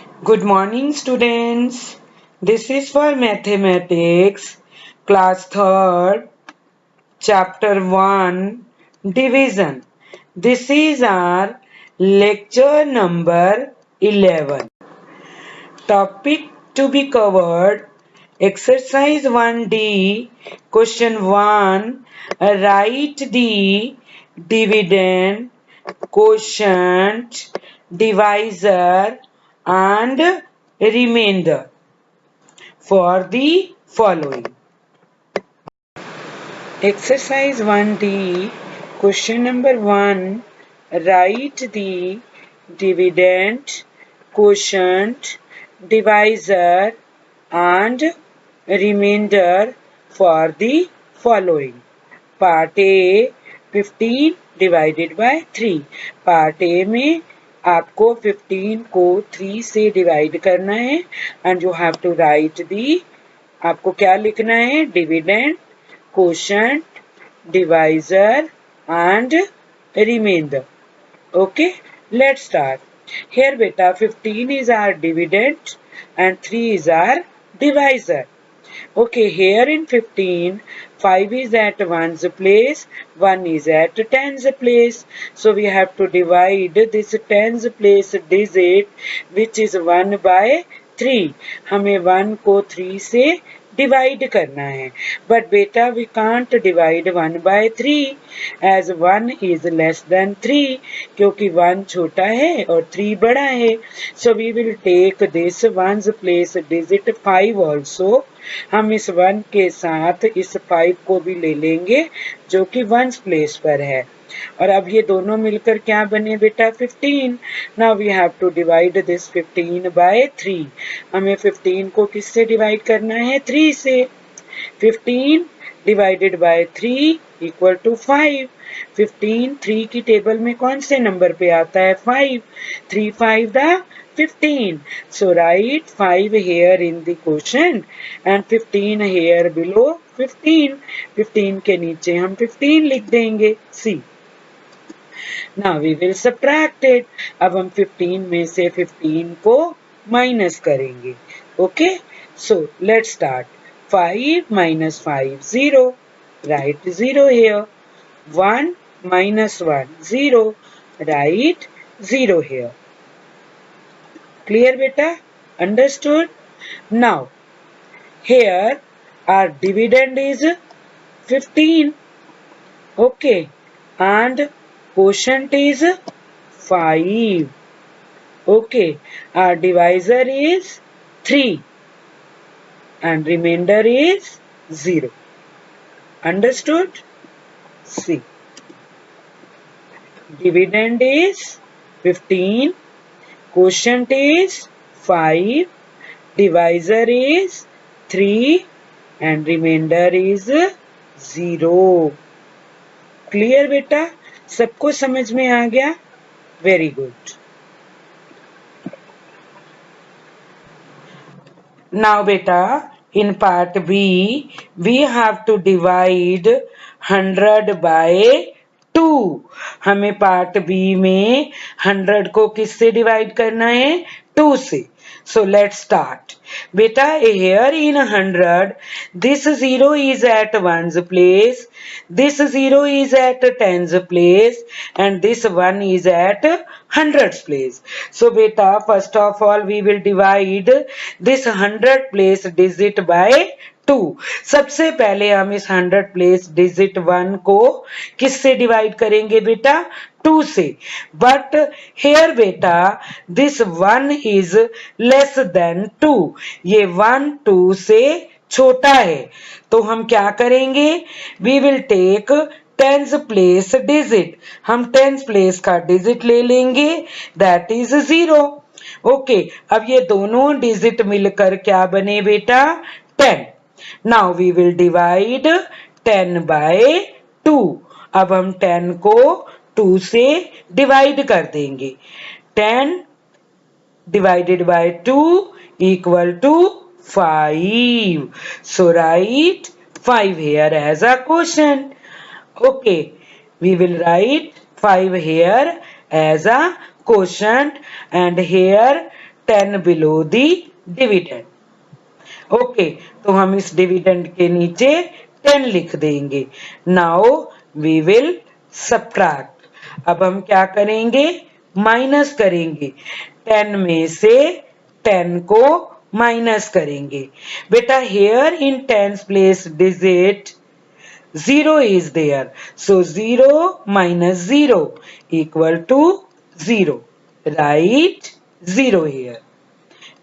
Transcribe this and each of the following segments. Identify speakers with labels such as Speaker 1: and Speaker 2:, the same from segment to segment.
Speaker 1: Good morning, students. This is for mathematics, class 3rd, chapter 1, division. This is our lecture number 11. Topic to be covered: exercise 1D, question 1. Write the dividend, quotient, divisor and remainder for the following. Exercise 1D, question number 1. Write the dividend, quotient, divisor and remainder for the following. Part A, 15 divided by 3. Part A में आपको 15 को 3 से divide करना है and you have to write the, आपको क्या लिखना है? Dividend, quotient, divisor and remainder. Okay, let's start. Here beta 15 is our dividend and 3 is our divisor. Okay, here in 15, 5 is at 1's place, 1 is at 10's place. So we have to divide this 10's place digit which is 1 by 3. हमें 1 को 3 से divide करना है but बेटा we can't divide 1 by 3 as 1 is less than 3 क्योंकि 1 छोटा है और 3 बड़ा है. So we will take this 1's place digit 5 also. हम इस 1 के साथ इस 5 को भी ले लेंगे जो कि 1's प्लेस पर है और अब ये दोनों मिलकर क्या बने बेटा? 15. Now we have to divide this 15 by 3. हमें 15 को किससे डिवाइड करना है? 3 से. 15 डिवाइडेड बाय 3 इक्वल टू 5. 15 3 की टेबल में कौन से नंबर पे आता है? 5. 3 5 दा 15. So write 5 here in the quotient and 15 here below 15. 15 के नीचे हम 15 लिख देंगे. See. Now we will subtract it. अब हम 15 में से 15 को माइनस करेंगे. Okay? So let's start. 5 minus 5, 0. Write 0 here. 1 minus 1, 0. Write 0 here. Clear beta? Understood? Now, here our dividend is 15. Okay. And quotient is 5. Okay. Our divisor is 3. And remainder is 0. Understood? See. Dividend is 15. Quotient is 5. Divisor is 3. And remainder is 0. Clear beta? सबको समझ में आ गया? Very good. Now beta, in part B, we have to divide 100 by 2. हमें part B में 100 को किससे divide करना है? 2 से. So let's start. Beta, here in 100, this 0 is at 1's place, this 0 is at 10's place, and this 1 is at 100's place. So beta, first of all, we will divide this 100 place digit by 2. सबसे पहले हम इस 100 place digit 1 को किससे divide करेंगे बेटा? 2 से. But here बेटा दिस 1 इज लेस देन 2. ये 1 2 से छोटा है तो हम क्या करेंगे? We will take 10th place digit. हम 10th प्लेस का डिजिट ले लेंगे दैट इज 0. ओके, अब ये दोनों डिजिट मिलकर क्या बने बेटा? 10. Now we will divide 10 by 2. अब हम 10 को 2 से डिवाइड कर देंगे. 10 divided by 2 equal to 5. So write 5 here as a quotient. Okay, we will write 5 here as a quotient and here 10 below the dividend. Okay, तो हम इस डिविडेंड के नीचे 10 लिख देंगे. Now we will subtract. अब हम क्या करेंगे? माइनस करेंगे. 10 में से 10 को माइनस करेंगे. बेटा here in tense place digit 0 is there. So 0 minus 0 equal to 0. Write 0 here.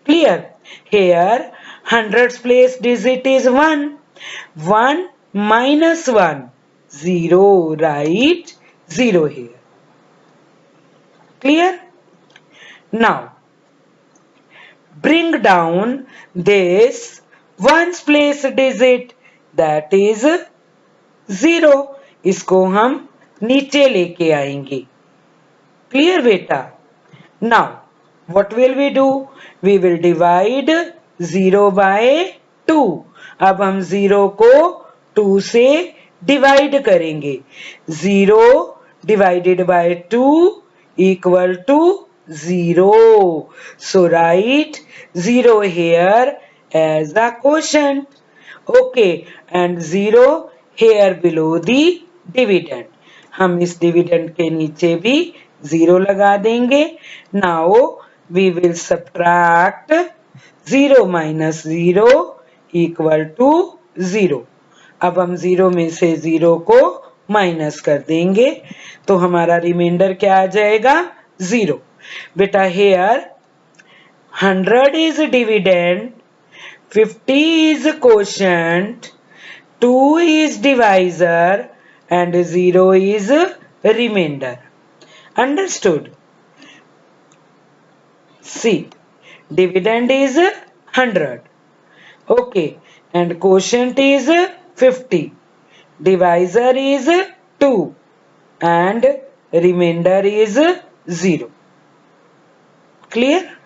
Speaker 1: Clear? Here hundreds place digit is 1. 1 minus 1 0. Write 0 here. Clear? Now bring down this ones place digit, that is 0. इसको हम नीचे लेके आएंगे. Clear बेटा? Now what will we do? We will divide 0 by 2. अब हम 0 को 2 से डिवाइड करेंगे. 0 divided by 2 equal to 0. So write 0 here as a quotient. Okay, and 0 here below the dividend. हम इस डिविडेंड के नीचे भी 0 लगा देंगे. Now we will subtract 0 minus 0 equal to 0. अब हम 0 में से 0 को माइनस कर देंगे तो हमारा रिमाइंडर क्या आ जाएगा? 0. बेटा hair 100 is dividend, 50 is quotient, 2 is divisor and 0 is remainder. Understood? See, dividend is 100. Okay, and quotient is 50. Divisor is 2 and remainder is 0. Clear?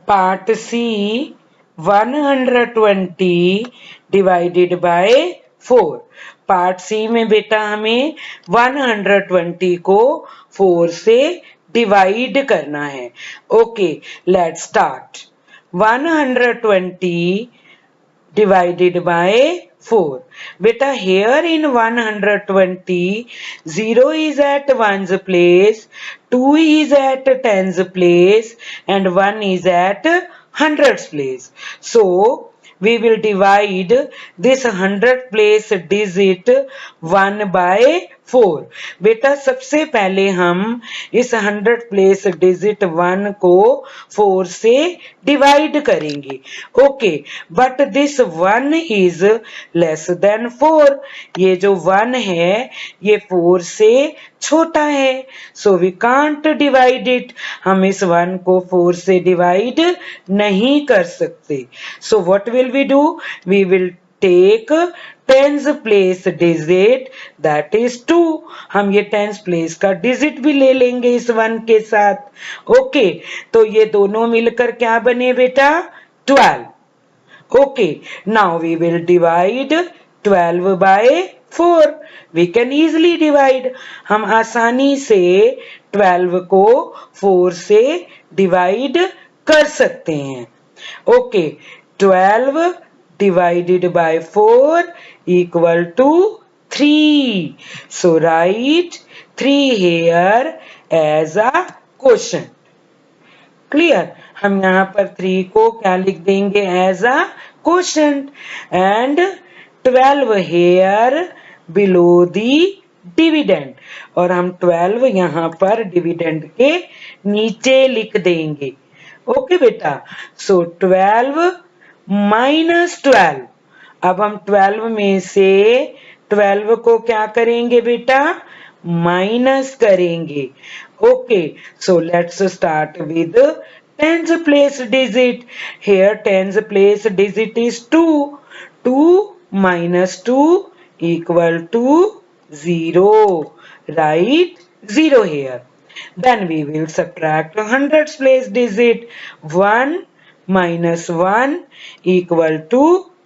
Speaker 1: Part C 120 divided by 4. Part सी में बेटा हमें 120 को 4 से डिवाइड करना है. Okay, let's start. 120 divided by 4. Beta here in 120, 0 is at 1's place, 2 is at 10's place and 1 is at 100's place. So, we will divide this 100 place digit 1 by 4. बेटा सबसे पहले हम इस 100 प्लेस डिजिट 1 को 4 से divide करेंगे. Okay, but this 1 is less then 4. ये जो 1 है ये 4 से छोटा है. So we can't divide it. हम इस 1 को 4 से डिवाइड नहीं कर सकते. So what will we do? We will take tens place digit, that is 2. हम ये टेंस प्लेस का डिजिट भी ले लेंगे इस 1 के साथ. ओके, तो ये दोनों मिलकर क्या बने बेटा? 12. Okay, now we will divide 12 by 4. We can easily divide. हम आसानी से 12 को 4 से डिवाइड कर सकते हैं. Okay, 12 divided by 4 equal to 3. So write 3 here as a quotient. Clear? हम यहाँ पर 3 को क्या लिख देंगे? As a quotient. And 12 here below the dividend. और हम 12 यहाँ पर डिविडेंड के नीचे लिख देंगे. ओके बेटा, सो 12 माइनस 12. अब हम 12 में से 12 को क्या करेंगे बेटा? माइनस करेंगे. Okay, so let's start with tense place digit. Here tense place digit is 2. 2 minus 2 equal to 0. Write 0 here. Then we will subtract hundreds place digit. 1 minus 1 equal to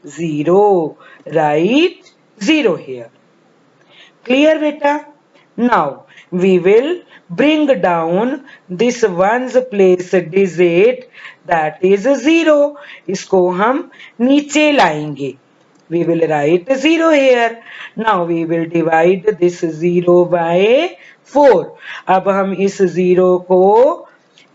Speaker 1: 0. Write 0 here. Clear beta? Now we will bring down this ones place digit that is 0. इसको हम नीचे लाएंगे. We will write 0 here. Now we will divide this 0 by 4. अब हम इस 0 को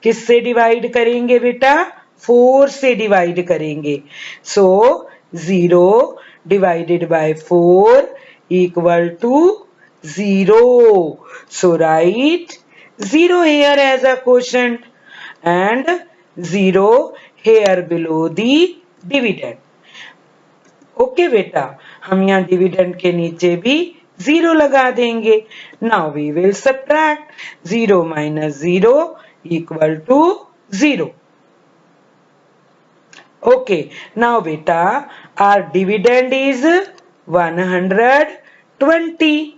Speaker 1: किससे divide करेंगे बेटा? 4 से डिवाइड करेंगे. So 0 divided by 4 equal to 0. So write 0 here as a quotient and 0 here below the dividend. Okay बेटा, हम यहाँ डिविडेंड के नीचे भी 0 लगा देंगे. Now we will subtract 0 minus 0 equal to 0. Okay, now beta, our dividend is 120.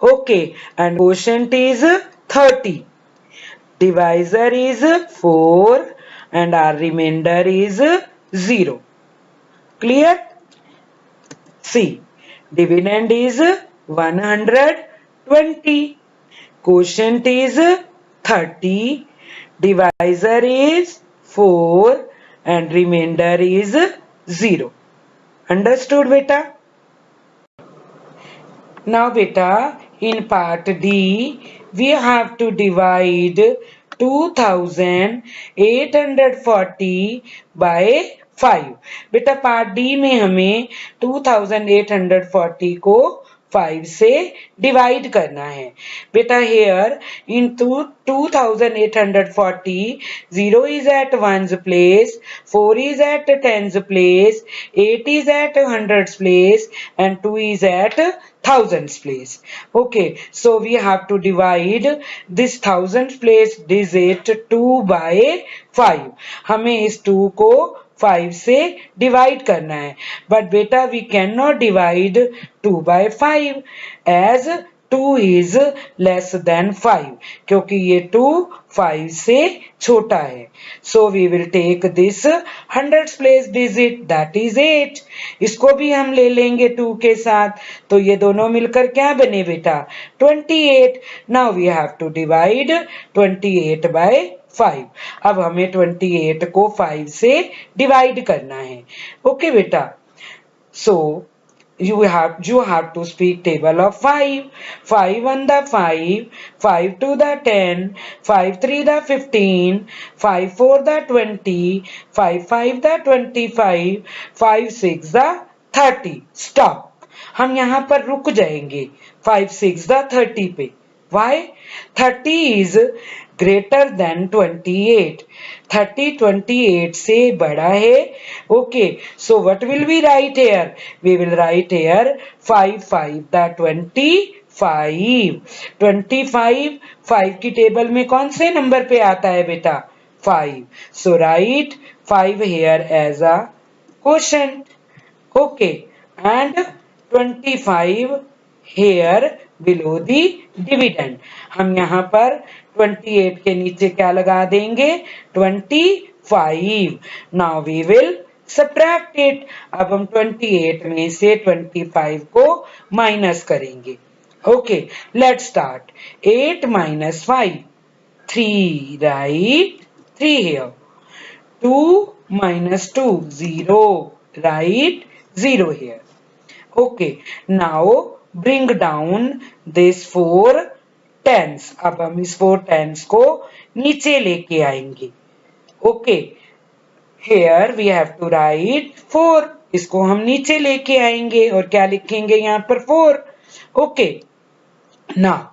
Speaker 1: Okay, and quotient is 30. Divisor is 4 and our remainder is 0. Clear? See, dividend is 120. Quotient is 30. Divisor is 4 and remainder is 0. Understood beta? Now beta, in part D, we have to divide 2840 by 5. बेटा part D में हमें 2840 को 5 से divide करना है. बेटा here in 2840 0 is at 1's place, 4 is at 10's place, 8 is at 100's place and 2 is at 1000's place. Okay, so we have to divide this 1000's place digit 2 by 5. हमें इस 2 को 5 से divide करना है. But बेटा we can not divide 2 by 5 as 2 is less than 5 क्योंकि ये 2 5 से छोटा है. So we will take this 100's place digit that is 8. इसको भी हम ले लेंगे 2 के साथ. तो ये दोनों मिलकर क्या बने बेटा? 28. Now we have to divide 28 by 5. अब हमें 28 को 5 से डिवाइड करना है. ओके बेटा. So you have to speak table of 5. 5 1 the 5, 5 2 the 10, 5 3 the 15, 5 4 the 20, 5 5 the 25, 5 6 the 30. Stop. हम यहाँ पर रुक जाएंगे 5 6 the 30 पे. Why? 30 is greater than 28. 30 28 से बड़ा है. Okay, so what will we write here? We will write here 5 5 the 25. 25 5 की टेबल में कौन से नंबर पे आता है बेटा? 5. So write 5 here as a quotient. Okay, and 25 here below the dividend. हम यहाँ पर 28 के नीचे क्या लगा देंगे? 25. Now we will subtract it. अब हम 28 में से 25 को माइनस करेंगे. Okay, let's start. 8 minus 5. 3, right? 3 here. 2 minus 2. 0, right? 0 here. Okay, now bring down this 4 tens. अब हम इस 4 tens को नीचे लेके आएंगे. Okay, here we have to write 4. इसको हम नीचे लेके आएंगे और क्या लिखेंगे यहाँ पर? 4. Okay, now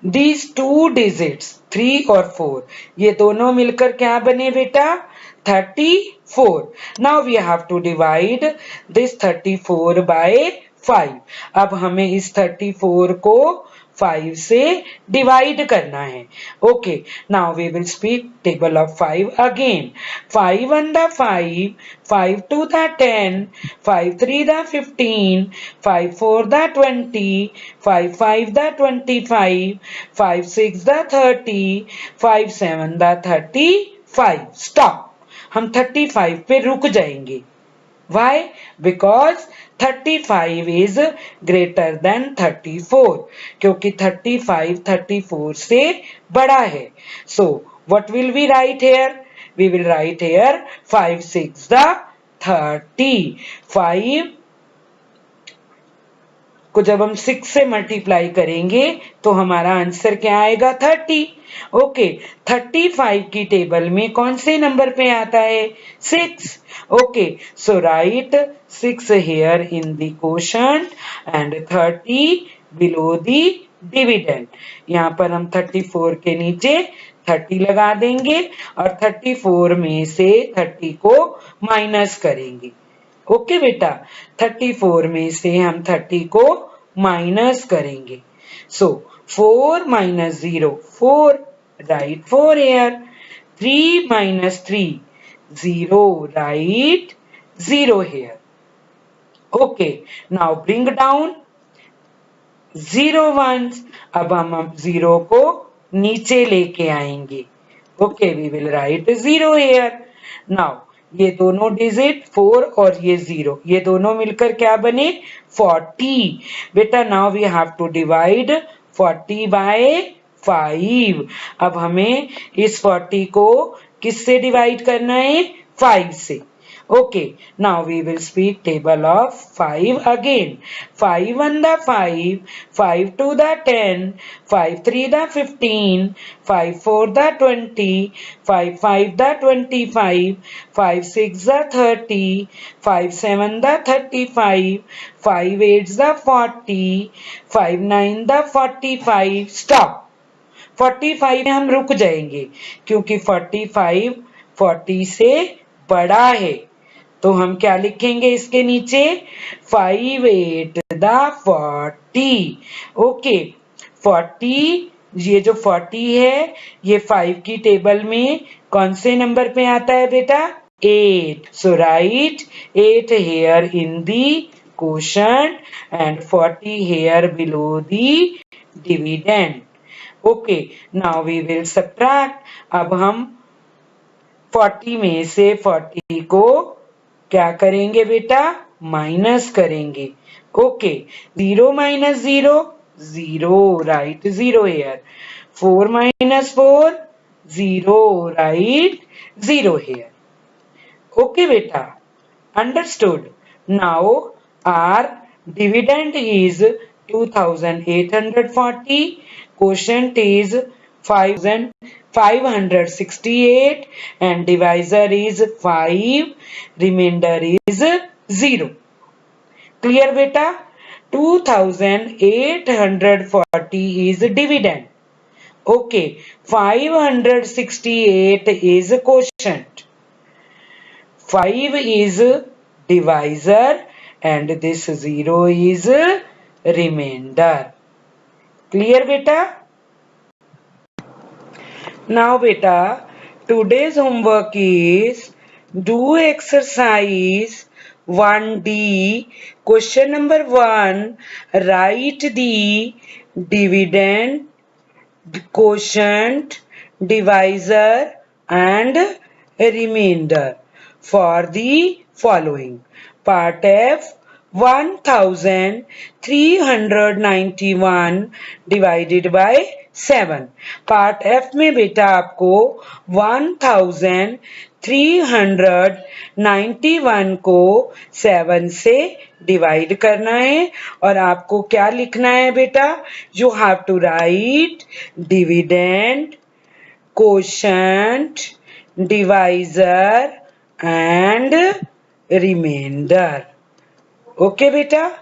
Speaker 1: these two digits 3 और 4 ये दोनों मिलकर क्या बने बेटा? 34. Now we have to divide this 34 by 5. अब हमें इस 34 को 5 से डिवाइड करना है. Okay, now we will speak table of 5 again. 5 1 the 5, 5 2 the 10, 5 3 the 15, 5 4 the 20, 5 5 the 25, 5 6 the 30, 5 7 the 35. Stop. हम 35 पे रुक जाएंगे. Why? Because 35 is greater than 34. क्योंकि 35 34 से बड़ा है. So what will we write here? We will write here 5 6 the 30. 5 को जब हम 6 से मल्टीप्लाई करेंगे तो हमारा आंसर क्या आएगा? 30. ओके, 35 की टेबल में कौन से नंबर पे आता है? 6. Okay, so right 6 here in the quotient and 30 below the dividend. यहाँ पर हम 34 के नीचे 30 लगा देंगे और 34 में से 30 को माइनस करेंगे. ओके बेटा, 34 में से हम 30 को माइनस करेंगे. सो 4 minus 0, 4. Write 4 here. 3 minus 3, 0. Write 0 here. Okay, now bring down 0 ones. अब हम 0 को नीचे लेके आएंगे. Okay, we will write 0 here. Now ये दोनों डिजिट 4 और ये 0, ये दोनों मिलकर क्या बने? 40. बेटा now we have to divide 40 by 5. अब हमें इस 40 को किससे डिवाइड करना है? 5 से. Okay, now we will speak table of 5 again. 5 1 the 5, 5 2 the 10, 5 3 the 15, 5 4 the 20, 5 5 the 25, 5 6 the 30, 5 7 the 35, 5 8 the 40, 5 9 the 45. Stop. 45 में हम रुक जाएंगे क्योंकि 45 40 से बड़ा है. तो हम क्या लिखेंगे इसके नीचे? 5 8 the 40. ओके, 40, ये जो 40 है ये 5 की टेबल में कौन से नंबर पे आता है बेटा? 8. सो right 8 here in the quotient and 40 here below the dividend. Okay, now we will subtract. अब हम 40 में से 40 को क्या करेंगे बेटा? माइनस करेंगे. Okay, 0 minus 0, 0. Right 0 here. 4 minus 4, 0. Right 0 here. Okay बेटा, understood. Now our dividend is 2840, quotient is 568 and divisor is 5, remainder is 0. Clear beta? 2840 is dividend. Okay, 568 is quotient, 5 is divisor and this 0 is remainder. Clear beta? Now beta, today's homework is do exercise 1D, question number 1, write the dividend, quotient, divisor and remainder for the following. Part F, 1391 divided by 7. Part F में बेटा आपको 1391 को 7 से divide करना है और आपको क्या लिखना है बेटा? You have to write dividend, quotient, divisor and remainder. Okay beta?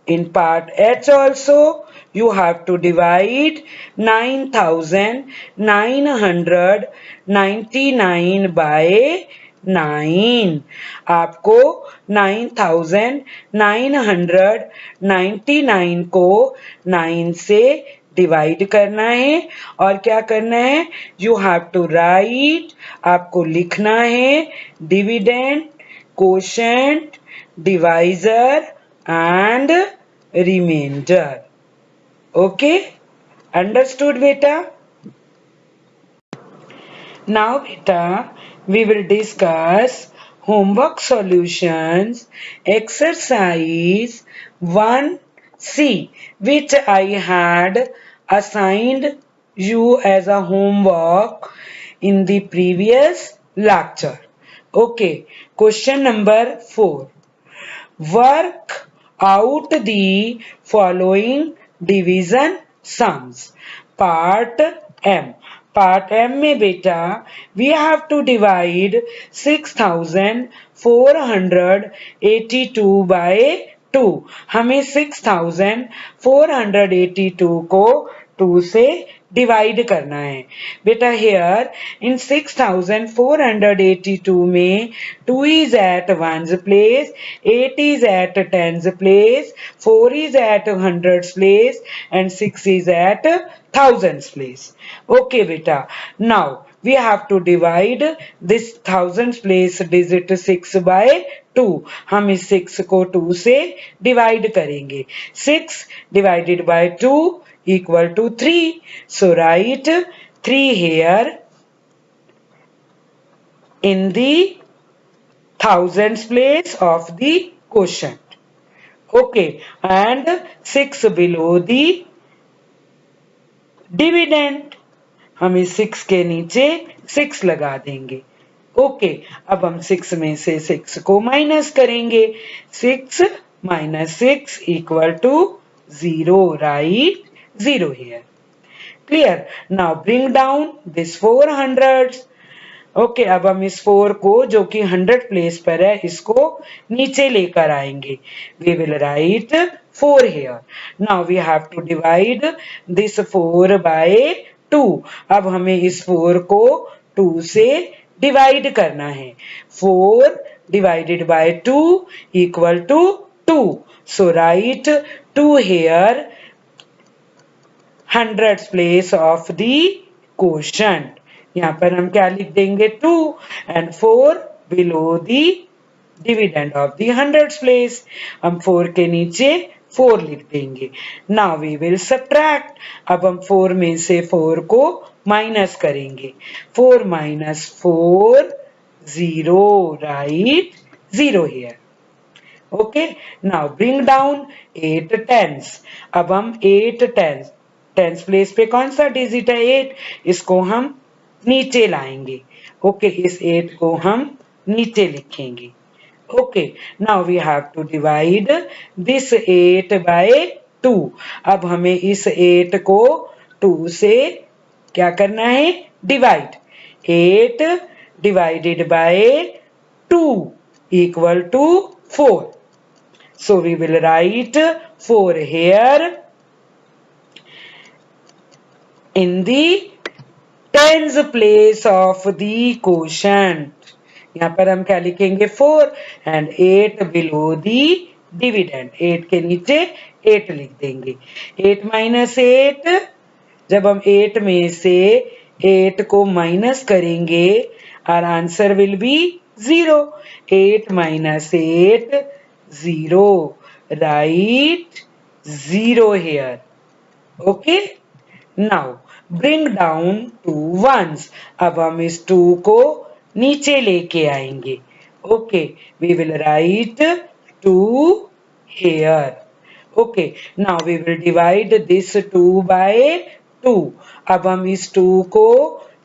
Speaker 1: In part H also you have to divide 9999 by 9. आपको 9999 को 9 से डिवाइड करना है और क्या करना है? यू हैव टू राइट, आपको लिखना है dividend, quotient, divisor and remainder. Okay, understood beta? Now beta, we will discuss homework solutions, exercise 1C, which I had assigned you as a homework in the previous lecture. Okay, question number 4. Work out the following division sums. Part M. Part M में बेटा we have to divide 6482 by 2. हमें 6482 को 2 से divide करना है बेटा. Here in 6482 में 2 is at 1's place, 8 is at 10's place, 4 is at 100's place and 6 is at 1000's place. Okay beta, now we have to divide this 1000's place digit 6 by 2. हम इस 6 को 2 से divide करेंगे. 6 divided by 2 equal to 3. So write 3 here in the thousands place of the quotient. Okay, and 6 below the dividend. हम इस 6 के नीचे 6 लगा देंगे. ओके, अब हम 6 में से 6 को माइनस करेंगे. 6 minus 6 equal to 0. Write 0 here. Clear? Now bring down this 400s. Okay, अब हम इस 4 को जो कि 100 प्लेस पर है इसको नीचे लेकर आएंगे. We will write 4 here. Now we have to divide this 4 by 2. अब हमें इस 4 को 2 से डिवाइड करना है. 4 divided by 2 equal to 2. So write 2 here, 100th place of the quotient. यहाँ पर हम क्या लिख देंगे 2 and 4 below the dividend of the 100th place. हम 4 के नीचे 4 लिख देंगे. Now we will subtract. अब हम 4 में से 4 को माइनस करेंगे. 4 minus 4 0. Write 0 here. Okay, now bring down 8 tens. अब हम 8 tens प्लेस पे कौन सा डिजिट है 8, इसको हम नीचे लाएंगे. ओके, इस 8 को हम नीचे लिखेंगे. Okay, now we have to divide this 8 by 2. अब हमें इस 8 को 2 से क्या करना है divide. 8 divided by 2 equal to 4. So we will write 4 here in the tens place of the quotient. यहाँ पर हम क्या लिखेंगे 4 and 8 below the dividend. 8 के नीचे 8 लिख देंगे. 8 minus 8, जब हम 8 में से 8 को माइनस करेंगे our answer will be 0. 8 minus 8 0. Write 0 here. Okay, now bring down 2 ones. अब हम इस 2 को नीचे लेके आएंगे. Okay, we will write 2 here. Okay, now we will divide this 2 by 2. अब हम इस 2 को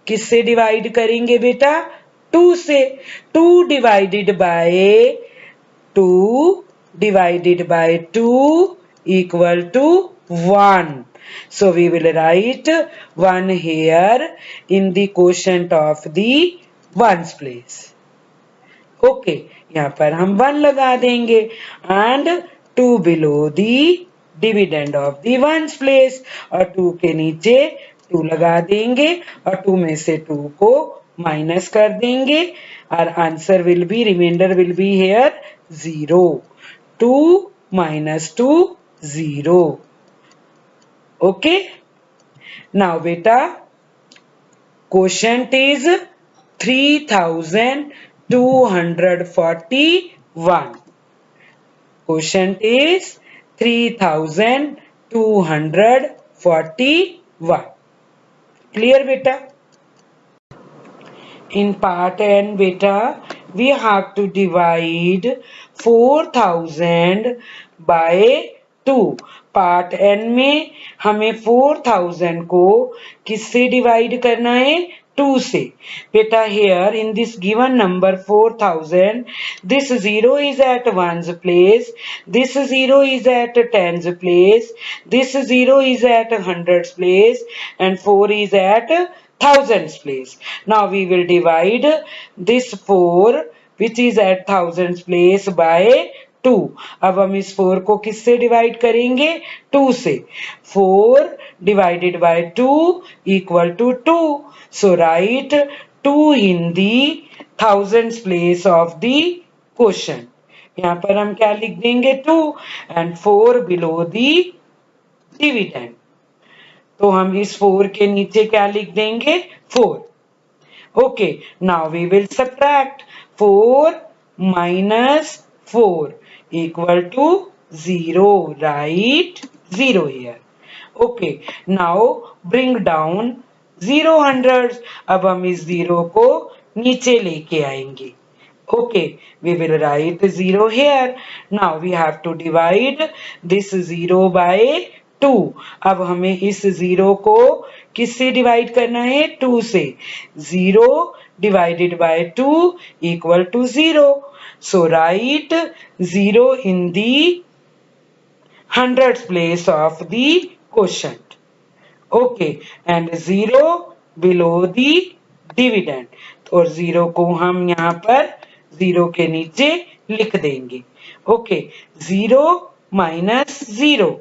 Speaker 1: किससे डिवाइड करेंगे बेटा 2 से. 2 divided by 2 divided by 2 equal to 1. So we will write 1 here in the quotient of the ones place. Okay, यहाँ पर हम 1 लगा देंगे and 2 below the dividend of the ones place. और 2 के नीचे 2 लगा देंगे और 2 में से 2 को माइनस कर देंगे. और answer will be, remainder will be here 0. 2 minus 2 0. Okay, now beta quotient is 3241. Quotient is 3241. Clear beta? In part N beta we have to divide 4000 by 2. Part N में हमें 4000 को किससे डिवाइड करना है? 2 से. बेटा here in this given number 4000, this 0 is at 1's place, this 0 is at 10's place, this 0 is at 100's place, and 4 is at 1000's place. Now we will divide this 4 which is at 1000's place by 2. अब हम इस 4 को किससे divide करेंगे? 2 से. 4 divided by 2 equal to 2. So write 2 in the thousands place of the quotient. यहाँ पर हम क्या लिख देंगे? 2 and 4 below the dividend. तो हम इस 4 के नीचे क्या लिख देंगे? 4. Okay, now we will subtract 4 minus 4 equal to 0. Write 0 here. Okay, now bring down 0 hundreds. अब हम इस 0 को नीचे लेके आएंगे. Okay, we will write 0 here. Now we have to divide this 0 by 2. अब हमें इस 0 को किससे डिवाइड करना है? 2 से. 0 divided by 2 equal to 0. So write 0 in the hundreds place of the quotient. Okay, and 0 below the dividend. और 0 को हम यहाँ पर 0 के नीचे लिख देंगे. Okay, 0 minus 0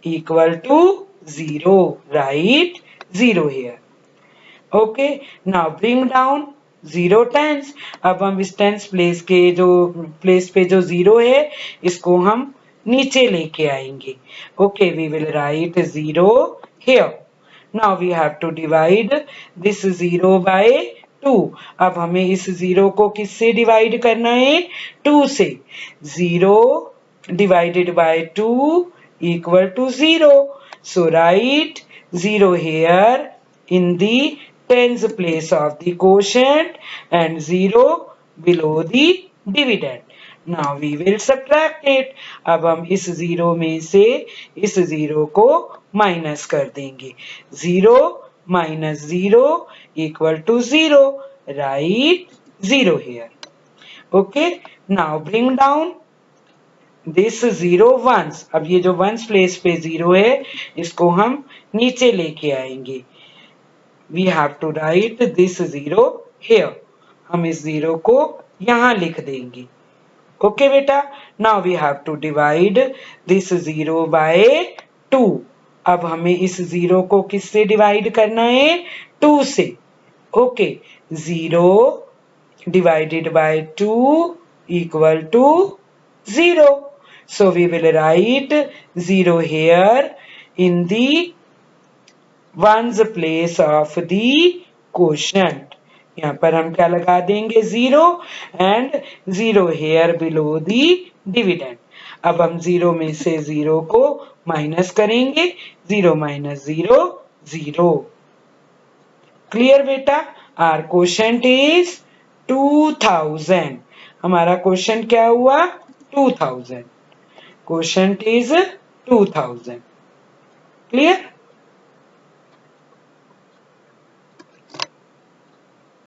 Speaker 1: equal to 0. Write 0 here. Okay, now bring down 0 tens. अब हम इस टेंस प्लेस के जो प्लेस पे जो 0 है इसको हम नीचे लेके आएंगे. Okay, we will write 0 here. Now we have to divide this 0 by 2. अब हमें इस 0 को किससे डिवाइड करना है? 2 से. 0 divided by 2 equal to 0. So write 0 here in the tens place of the quotient and 0 below the dividend. Now we will subtract it. अब हम इस 0 में से इस 0 को माइनस कर देंगे. 0 minus 0 equal to 0. Write 0 here. Okay, now bring down this 0 ones. अब ये जो ones place पे 0 है इसको हम नीचे लेके आएंगे. We have to write this 0 here. हम इस 0 को यहाँ लिख देंगे. Okay बेटा, now we have to divide this 0 by 2. अब हमें इस 0 को किससे डिवाइड करना है? 2 से. Okay, 0 divided by 2 equal to 0. So we will write 0 here in the ones place of the quotient. यहाँ पर हम क्या लगा देंगे? 0 and 0 here below the dividend. अब हम 0 में से 0 को माइनस करेंगे. 0 minus 0 0. क्लियर बेटा? Our quotient is 2000. हमारा क्वेश्चन क्या हुआ? 2000. Quotient is 2000. Clear?